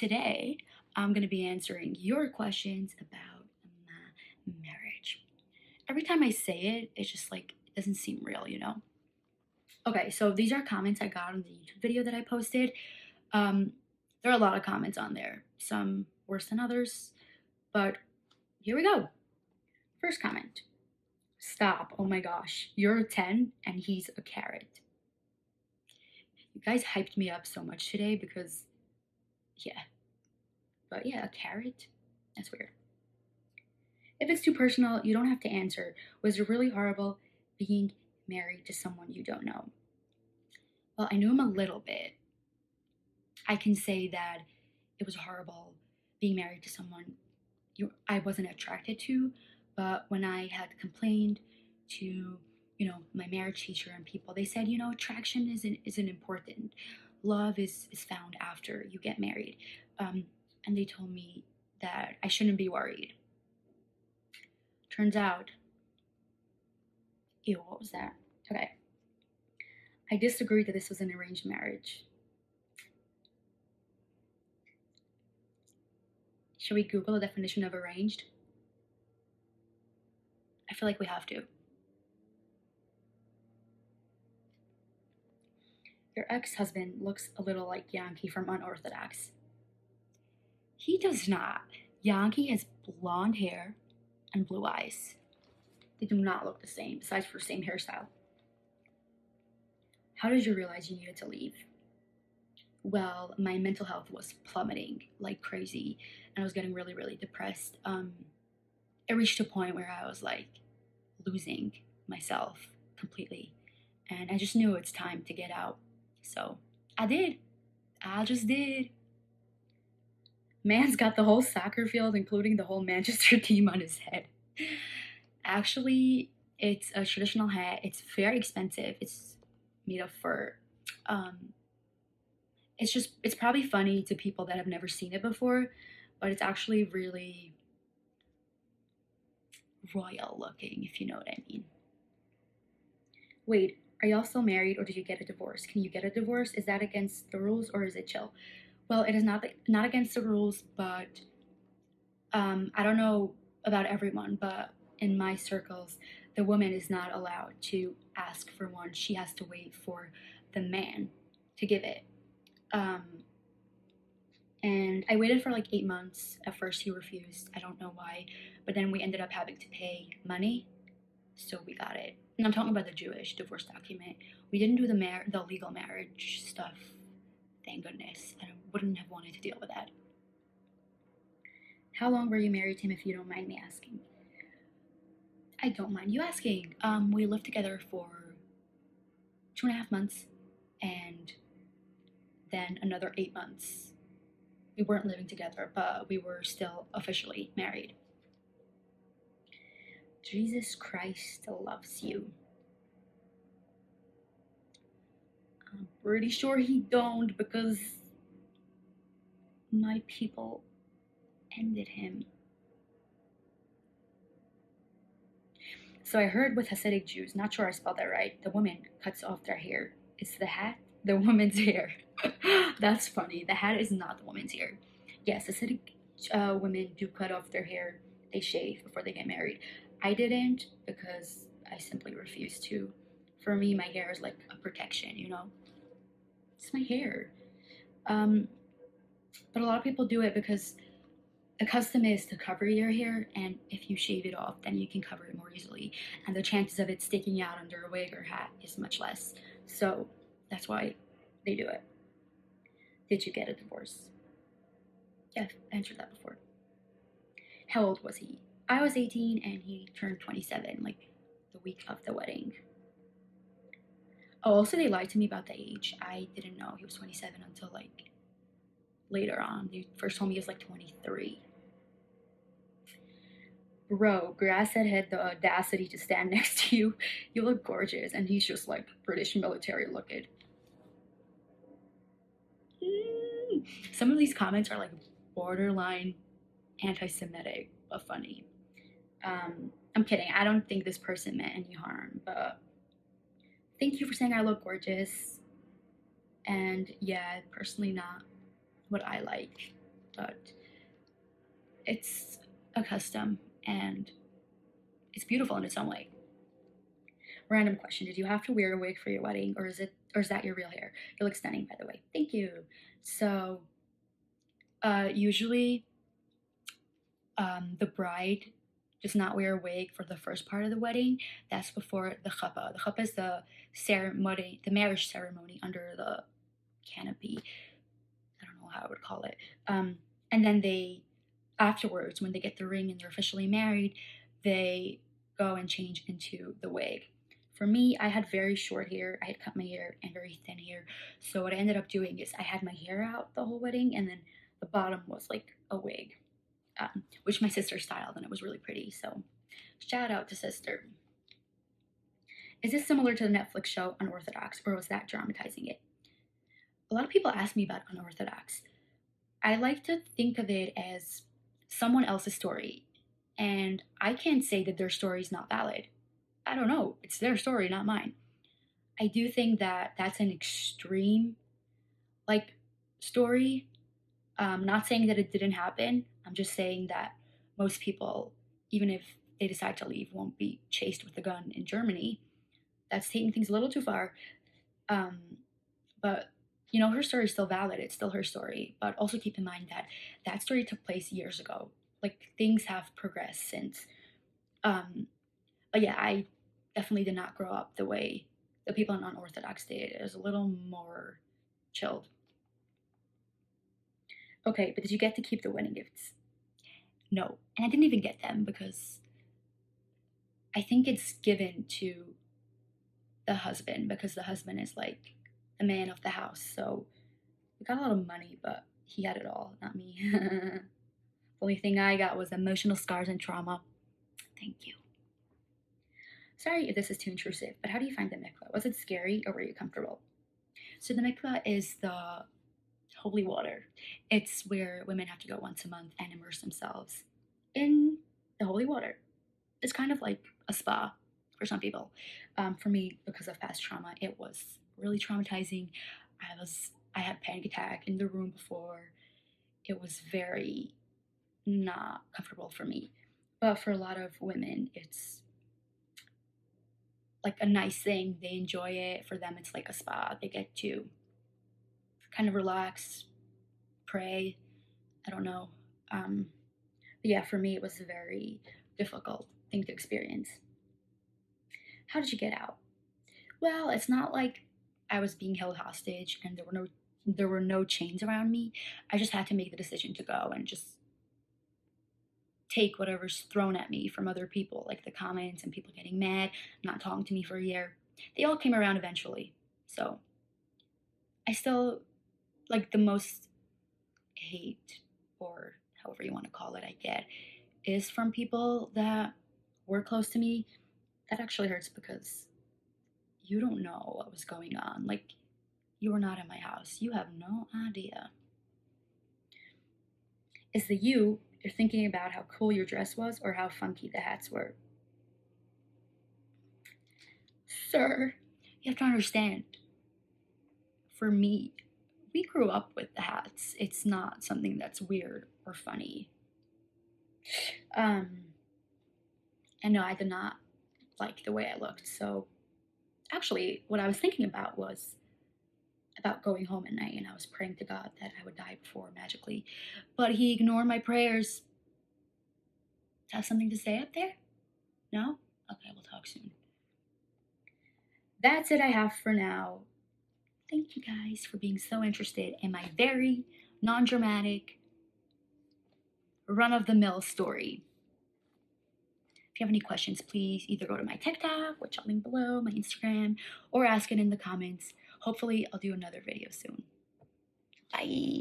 today I'm going to be answering your questions about my marriage. Every time I say it, it's just like, it doesn't seem real. Okay, so these are comments I got on the YouTube video that I posted. Um, there are a lot of comments on there, some worse than others, but here we go. First comment. Stop. Oh my gosh. You're a 10 and he's a carrot. You guys hyped me up so much today because, yeah. But yeah, a carrot? That's weird. If it's too personal, you don't have to answer. Was it really horrible being married to someone you don't know? Well, I knew him a little bit. I can say that it was horrible being married to someone I wasn't attracted to, but when I had complained to, my marriage teacher and people, they said, attraction isn't important. Love is found after you get married. And they told me that I shouldn't be worried. Turns out, ew, what was that? Okay. I disagreed that this was an arranged marriage. Should we Google the definition of arranged? I feel like we have to. Your ex-husband looks a little like Yankee from Unorthodox. He does not. Yankee has blonde hair and blue eyes. They do not look the same, besides for the same hairstyle. How did you realize you needed to leave? Well, my mental health was plummeting like crazy, and I was getting really, really depressed. It reached a point where I was like losing myself completely, and I just knew it's time to get out. So I did. I just did. Man's got the whole soccer field, including the whole Manchester team, on his head. Actually, it's a traditional hat. It's very expensive. It's made of fur. It's probably funny to people that have never seen it before, but it's actually really royal looking, if you know what I mean. Wait, are y'all still married or did you get a divorce? Can you get a divorce? Is that against the rules or is it chill? Well, it is not against the rules, but I don't know about everyone, but in my circles, the woman is not allowed to ask for one. She has to wait for the man to give it. And I waited for like 8 months. At first, he refused. I don't know why, but then we ended up having to pay money, so we got it. And I'm talking about the Jewish divorce document. We didn't do the legal marriage stuff. Thank goodness. I wouldn't have wanted to deal with that. How long were you married to him, if you don't mind me asking? I don't mind you asking. We lived together for 2.5 months, and then another 8 months. We weren't living together, but we were still officially married. Jesus Christ loves you. I'm pretty sure he don't, because my people ended him. So I heard with Hasidic Jews, not sure I spelled that right, the woman cuts off their hair. Is the hat the woman's hair? That's funny. The hat is not the woman's hair. Yes, Hasidic women do cut off their hair. They shave before they get married. I didn't because I simply refused to. For me, my hair is like a protection. It's my hair. But a lot of people do it because the custom is to cover your hair, and if you shave it off, then you can cover it more easily, and the chances of it sticking out under a wig or hat is much less. So that's why they do it. Did you get a divorce? Yeah, I answered that before. How old was he? I was 18 and he turned 27, like the week of the wedding. Oh, also, they lied to me about the age. I didn't know he was 27 until like later on. They first told me he was like 23. Bro, Grasshead had the audacity to stand next to you. You look gorgeous, and he's just like British military looking. Some of these comments are like borderline anti-Semitic, but funny. I'm kidding. I don't think this person meant any harm, but thank you for saying I look gorgeous. And yeah, personally not what I like. but it's a custom and it's beautiful in its own way. Random question: did you have to wear a wig for your wedding, or is that your real hair? You look stunning, by the way. Thank you. So, usually, the bride does not wear a wig for the first part of the wedding. That's before the chuppah. The chuppah is the ceremony, the marriage ceremony under the canopy. I don't know how I would call it. And then they, afterwards, when they get the ring and they're officially married, they go and change into the wig. For me, I had very short hair. I had cut my hair and very thin hair. So what I ended up doing is I had my hair out the whole wedding, and then the bottom was like a wig, which my sister styled, and it was really pretty. So shout out to sister. Is this similar to the Netflix show Unorthodox, or was that dramatizing it? A lot of people ask me about Unorthodox. I like to think of it as someone else's story, and I can't say that their story is not valid. I don't know. It's their story, not mine. I do think that that's an extreme, like, story. Not saying that it didn't happen. I'm just saying that most people, even if they decide to leave, won't be chased with a gun in Germany. That's taking things a little too far. Um, but her story is still valid. It's still her story. But also keep in mind that that story took place years ago. Like, things have progressed since. But yeah, I definitely did not grow up the way the people in Unorthodox did. It was a little more chilled. Okay, but did you get to keep the wedding gifts? No. And I didn't even get them because I think it's given to the husband, because the husband is like the man of the house. So we got a lot of money, but he had it all, not me. The only thing I got was emotional scars and trauma. Thank you. Sorry if this is too intrusive, but how do you find the mikvah? Was it scary or were you comfortable? So the mikvah is the holy water. It's where women have to go once a month and immerse themselves in the holy water. It's kind of like a spa for some people. For me, because of past trauma, it was really traumatizing. I had panic attack in the room before. It was very not comfortable for me. But for a lot of women, it's like a nice thing. They enjoy it. For them, it's like a spa. They get to kind of relax, pray. I don't know. But yeah, for me, it was a very difficult thing to experience. How did you get out? Well, it's not like I was being held hostage and there were no chains around me. I just had to make the decision to go and just take whatever's thrown at me from other people, like the comments and people getting mad, not talking to me for a year. They all came around eventually. So I still, like, the most hate, or however you want to call it, I get, is from people that were close to me. That actually hurts because you don't know what was going on. Like, you were not in my house. You have no idea. Is the you're thinking about how cool your dress was or how funky the hats were? Sir, you have to understand. For me, we grew up with the hats. It's not something that's weird or funny. And no, I did not like the way I looked. So actually, what I was thinking about was about going home at night, and I was praying to God that I would die before magically. But he ignored my prayers. Have something to say up there? No? Okay, we'll talk soon. That's it I have for now. Thank you guys for being so interested in my very non dramatic, run of the mill story. If you have any questions, please either go to my TikTok, which I'll link below, my Instagram, or ask it in the comments. Hopefully, I'll do another video soon. Bye.